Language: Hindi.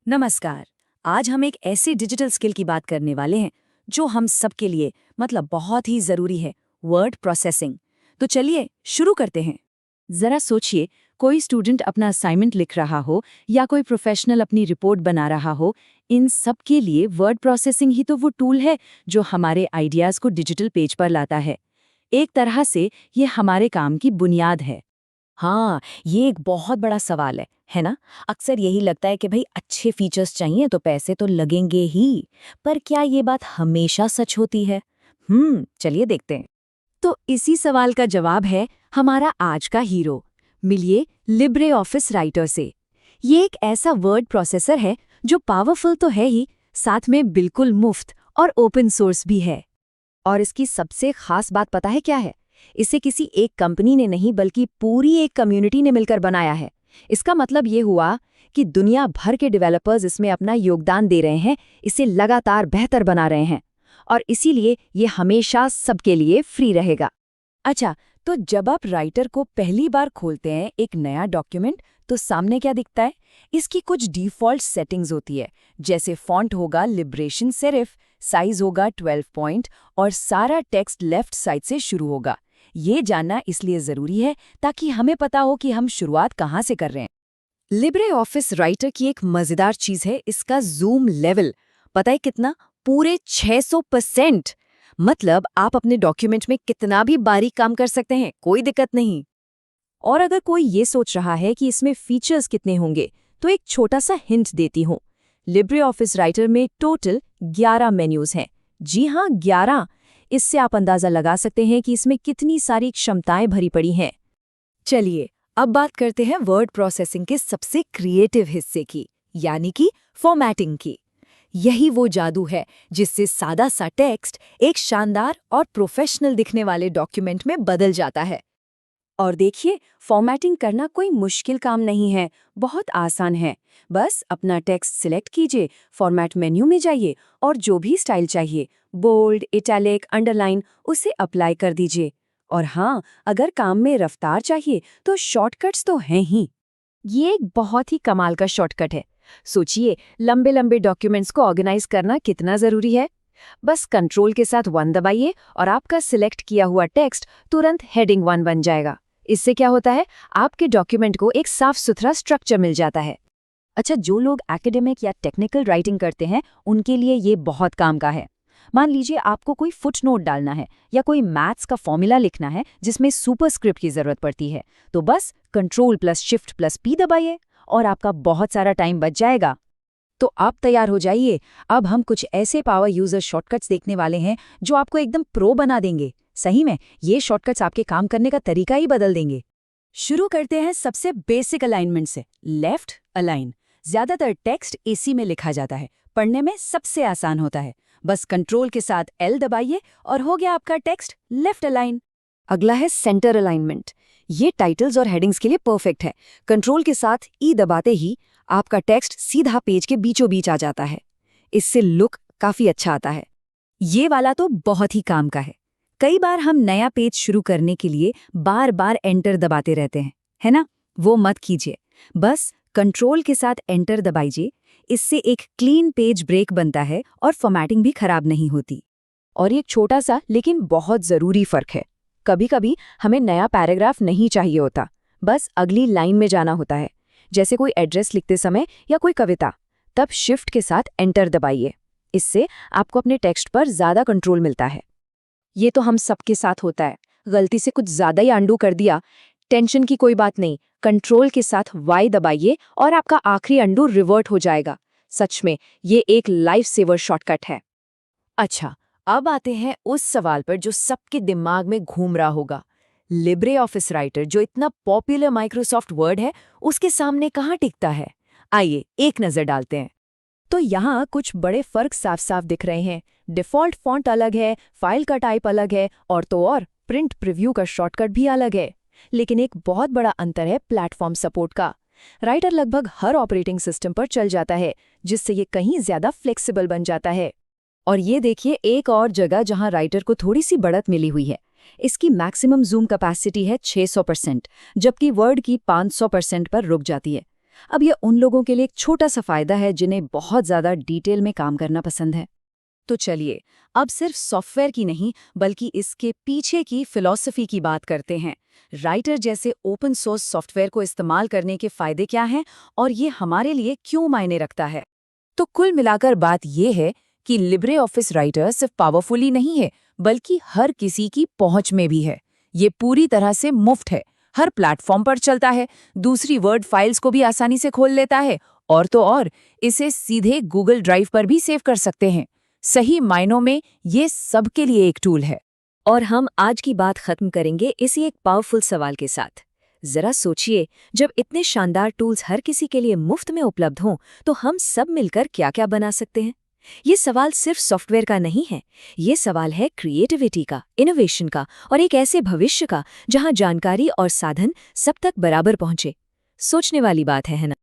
नमस्कार। आज हम एक ऐसे डिजिटल स्किल की बात करने वाले हैं जो हम सबके लिए मतलब बहुत ही जरूरी है, वर्ड प्रोसेसिंग। तो चलिए शुरू करते हैं। जरा सोचिए, कोई स्टूडेंट अपना असाइनमेंट लिख रहा हो या कोई प्रोफेशनल अपनी रिपोर्ट बना रहा हो, इन सब के लिए वर्ड प्रोसेसिंग ही तो वो टूल है जो हमारे आइडियाज को डिजिटल पेज पर लाता है। एक तरह से ये हमारे काम की बुनियाद है। हाँ, ये एक बहुत बड़ा सवाल है ना? अक्सर यही लगता है कि भाई अच्छे फीचर्स चाहिए तो पैसे तो लगेंगे ही। पर क्या ये बात हमेशा सच होती है? चलिए देखते हैं। तो इसी सवाल का जवाब है हमारा आज का हीरो। मिलिए लिब्रे ऑफिस राइटर से। ये एक ऐसा वर्ड प्रोसेसर है जो पावरफुल तो है ही, साथ में बिल्कुल मुफ्त और ओपन सोर्स भी है। और इसकी सबसे खास बात पता है क्या है? इसे किसी एक कंपनी ने नहीं बल्कि पूरी एक कम्युनिटी ने मिलकर बनाया है। इसका मतलब ये हुआ कि दुनिया भर के डेवलपर्स इसमें अपना योगदान दे रहे हैं, इसे लगातार बेहतर बना रहे हैं और इसीलिए ये हमेशा सबके लिए फ्री रहेगा। अच्छा, तो जब आप राइटर को पहली बार खोलते हैं एक नया डॉक्यूमेंट, तो सामने क्या दिखता है? इसकी कुछ डिफ़ॉल्ट सेटिंग्स होती है, जैसे फॉन्ट होगा लिबरेशन सेरिफ, साइज होगा 12 पॉइंट और सारा टेक्स्ट लेफ्ट साइड से शुरू होगा। ये जानना इसलिए ज़रूरी है ताकि हमें पता हो कि हम शुरुआत कहाँ से कर रहे हैं। लिब्रे ऑफिस राइटर की एक मज़ेदार चीज़ है इसका जूम लेवल। पता है कितना? पूरे 600%। मतलब आप अपने डॉक्यूमेंट में कितना भी बारीक काम कर सकते हैं, कोई दिक्कत नहीं। और अगर कोई ये सोच रहा है कि इसमें फीचर्स कितने होंगे, तो एक छोटा सा हिंट देती हूँ। लिब्रे ऑफिस राइटर में टोटल 11 मेन्यूज हैं। जी हाँ, 11। इससे आप अंदाजा लगा सकते हैं कि इसमें कितनी सारी क्षमताएं भरी पड़ी हैं। चलिए अब बात करते हैं वर्ड प्रोसेसिंग के सबसे क्रिएटिव हिस्से की, यानी कि फॉर्मेटिंग की। यही वो जादू है जिससे सादा सा टेक्स्ट एक शानदार और प्रोफेशनल दिखने वाले डॉक्यूमेंट में बदल जाता है। और देखिए, फॉर्मेटिंग करना कोई मुश्किल काम नहीं है, बहुत आसान है। बस अपना टेक्स्ट सिलेक्ट कीजिए, फॉर्मेट मेन्यू में जाइए और जो भी स्टाइल चाहिए, बोल्ड, इटैलिक, अंडरलाइन, उसे अप्लाई कर दीजिए। और हाँ, अगर काम में रफ्तार चाहिए तो शॉर्टकट्स तो हैं ही। ये एक बहुत ही कमाल का शॉर्टकट है। सोचिए, लंबे लंबे डॉक्यूमेंट्स को ऑर्गेनाइज करना कितना जरूरी है। बस कंट्रोल के साथ 1 दबाइए और आपका सिलेक्ट किया हुआ टेक्स्ट तुरंत हेडिंग 1 बन जाएगा। इससे क्या होता है? आपके डॉक्यूमेंट को एक साफ सुथरा स्ट्रक्चर मिल जाता है। अच्छा, जो लोग एकेडमिक या टेक्निकल राइटिंग करते हैं, उनके लिए ये बहुत काम का है। मान लीजिए आपको कोई फुटनोट डालना है या कोई मैथ्स का फॉर्मूला लिखना है जिसमें सुपरस्क्रिप्ट की जरूरत पड़ती है, तो बस Ctrl+Shift+P दबाइए और आपका बहुत सारा टाइम बच जाएगा। तो आप तैयार हो जाइए। अब हम कुछ ऐसे पावर यूजर शॉर्टकट्स देखने वाले हैं जो आपको एकदम प्रो बना देंगे। सही में, ये शॉर्टकट्स आपके काम करने का तरीका ही बदल देंगे। शुरू करते हैं सबसे बेसिक अलाइनमेंट से, लेफ्ट अलाइन। ज्यादातर टेक्स्ट एसी में लिखा जाता है, पढ़ने में सबसे आसान होता है। बस कंट्रोल के साथ L दबाइए और हो गया आपका टेक्स्ट लेफ्ट अलाइन। अगला है सेंटर अलाइनमेंट। ये टाइटल्स और हेडिंग्स के लिए परफेक्ट है। कंट्रोल के साथ E दबाते ही आपका टेक्स्ट सीधा पेज के बीचों बीच आ जाता है। इससे लुक काफी अच्छा आता है। ये वाला तो बहुत ही काम का है। कई बार हम नया पेज शुरू करने के लिए बार बार एंटर दबाते रहते हैं, है ना? वो मत कीजिए। बस कंट्रोल के साथ एंटर दबाइए। इससे एक क्लीन पेज ब्रेक बनता है और फॉर्मेटिंग भी खराब नहीं होती। और एक छोटा सा लेकिन बहुत जरूरी फर्क है। कभी कभी हमें नया पैराग्राफ नहीं चाहिए होता, बस अगली लाइन में जाना होता है, जैसे कोई एड्रेस लिखते समय या कोई कविता। तब शिफ्ट के साथ एंटर दबाइए। इससे आपको अपने टेक्स्ट पर ज्यादा कंट्रोल मिलता है। ये तो हम सबके साथ होता है। गलती से कुछ ज्यादा ही अंडू कर दिया, टेंशन की कोई बात नहीं। कंट्रोल के साथ Y दबाइए और आपका आखिरी अंडू रिवर्ट हो जाएगा। सच में ये एक लाइफ सेवर शॉर्टकट है। अच्छा, अब आते हैं उस सवाल पर जो सबके दिमाग में घूम रहा होगा। लिब्रे ऑफिस राइटर जो इतना पॉपुलर माइक्रोसॉफ्ट वर्ड है, उसके सामने कहाँ टिकता है? आइए एक नजर डालते हैं। तो यहाँ कुछ बड़े फर्क साफ साफ दिख रहे हैं। डिफ़ॉल्ट फॉन्ट अलग है, फाइल का टाइप अलग है और तो और प्रिंट प्रीव्यू का शॉर्टकट भी अलग है। लेकिन एक बहुत बड़ा अंतर है प्लेटफॉर्म सपोर्ट का। राइटर लगभग हर ऑपरेटिंग सिस्टम पर चल जाता है, जिससे ये कहीं ज्यादा फ्लेक्सिबल बन जाता है। और ये देखिए एक और जगह जहां राइटर को थोड़ी सी बढ़त मिली हुई है। इसकी मैक्सिमम जूम कैपेसिटी है 600%, जबकि वर्ड की 500% पर रुक जाती है। अब ये उन लोगों के लिए एक छोटा सा फायदा है जिन्हें बहुत ज़्यादा डिटेल में काम करना पसंद है। तो चलिए, अब सिर्फ सॉफ्टवेयर की नहीं बल्कि इसके पीछे की फिलॉसफी की बात करते हैं। राइटर जैसे ओपन सोर्स सॉफ्टवेयर को इस्तेमाल करने के फायदे क्या हैं और ये हमारे लिए क्यों मायने रखता है। तो कुल मिलाकर बात ये है कि लिब्रे ऑफिस राइटर सिर्फ पावरफुल ही नहीं है बल्कि हर किसी की पहुंच में भी है। ये पूरी तरह से मुफ्त है, हर प्लेटफॉर्म पर चलता है, दूसरी वर्ड फाइल्स को भी आसानी से खोल लेता है और तो और इसे सीधे गूगल ड्राइव पर भी सेव कर सकते हैं। सही मायनों में ये सबके लिए एक टूल है। और हम आज की बात खत्म करेंगे इसी एक पावरफुल सवाल के साथ। जरा सोचिए, जब इतने शानदार टूल्स हर किसी के लिए मुफ्त में उपलब्ध हों, तो हम सब मिलकर क्या-क्या बना सकते हैं? ये सवाल सिर्फ सॉफ्टवेयर का नहीं है, ये सवाल है क्रिएटिविटी का, इनोवेशन का और एक ऐसे भविष्य का जहां जानकारी और साधन सब तक बराबर पहुंचे। सोचने वाली बात है ना?